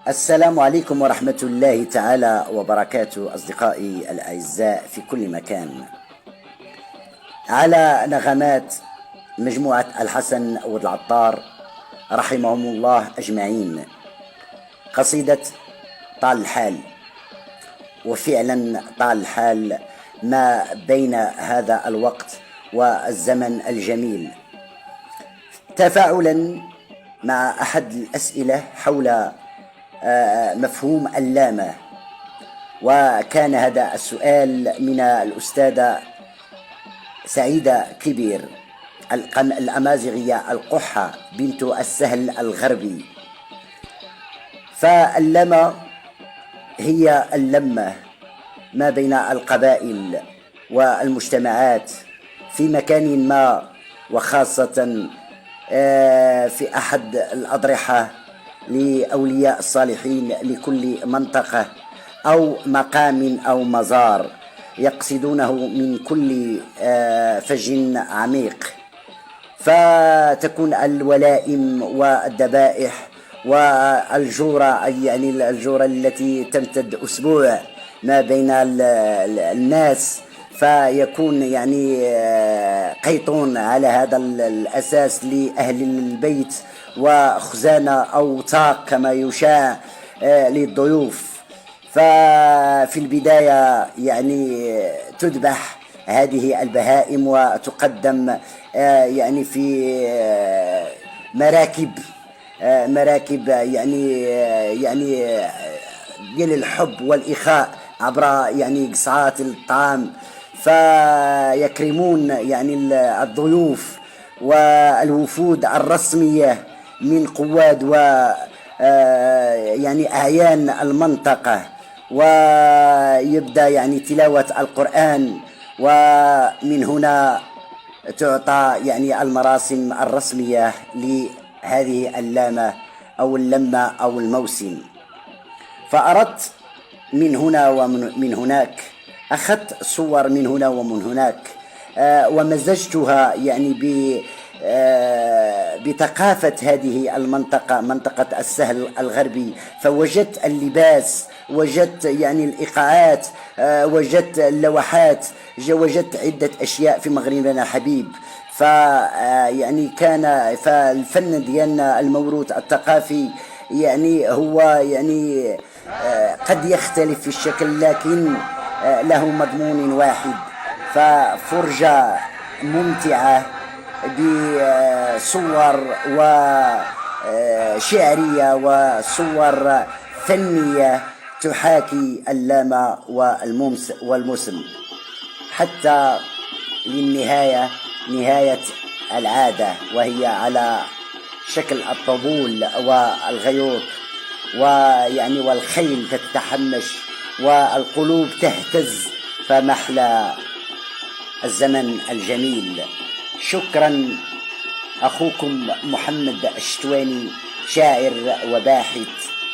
السلام عليكم ورحمة الله تعالى وبركاته، أصدقائي الأعزاء في كل مكان. على نغمات مجموعة الحسن والعطار رحمهم الله أجمعين، قصيدة طال الحال. وفعلا طال الحال ما بين هذا الوقت والزمن الجميل. تفاعلا مع أحد الأسئلة حول مفهوم اللامة، وكان هذا السؤال من الأستاذة سعيدة كبير الأمازيغية القحة بنت السهل الغربي. فاللمة هي اللمة ما بين القبائل والمجتمعات في مكان ما، وخاصة في أحد الأضرحة لأولياء الصالحين لكل منطقة أو مقام أو مزار يقصدونه من كل فج عميق. فتكون الولائم والذبائح والجورة، يعني الجورة التي تمتد أسبوع ما بين الناس، فيكون يعني قيطون على هذا الأساس لأهل البيت، وخزانة أو طاق كما يشاع للضيوف. ففي البداية يعني تذبح هذه البهائم وتقدم يعني في مراكب يعني ديال الحب والإخاء عبر يعني قصعات الطعام، فيكرمون يعني الضيوف والوفود الرسمية من قواد و يعني أعيان المنطقة، ويبدأ يعني تلاوة القرآن. ومن هنا تعطى يعني المراسم الرسمية لهذه اللامة أو اللمة أو الموسم. فأردت من هنا ومن هناك، أخذت صور من هنا ومن هناك، ومزجتها يعني بثقافة هذه المنطقة، منطقة السهل الغربي. فوجدت اللباس، وجدت يعني الإيقاعات، وجدت اللوحات، وجدت عدة أشياء في مغربنا حبيب. يعني كان فالفن ديالنا الموروث الثقافي يعني هو يعني قد يختلف في الشكل، لكن له مضمون واحد. ففرجة ممتعة بصور وشعرية وصور فنية تحاكي اللامة والموسم، حتى للنهاية، نهاية العادة، وهي على شكل الطبول والغيوط، ويعني والخيل تتحمش والقلوب تهتز. فمحلى الزمن الجميل. شكرا، أخوكم محمد الشتواني، شاعر وباحث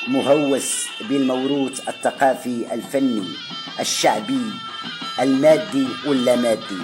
مهوس بالموروث الثقافي الفني الشعبي المادي واللامادي.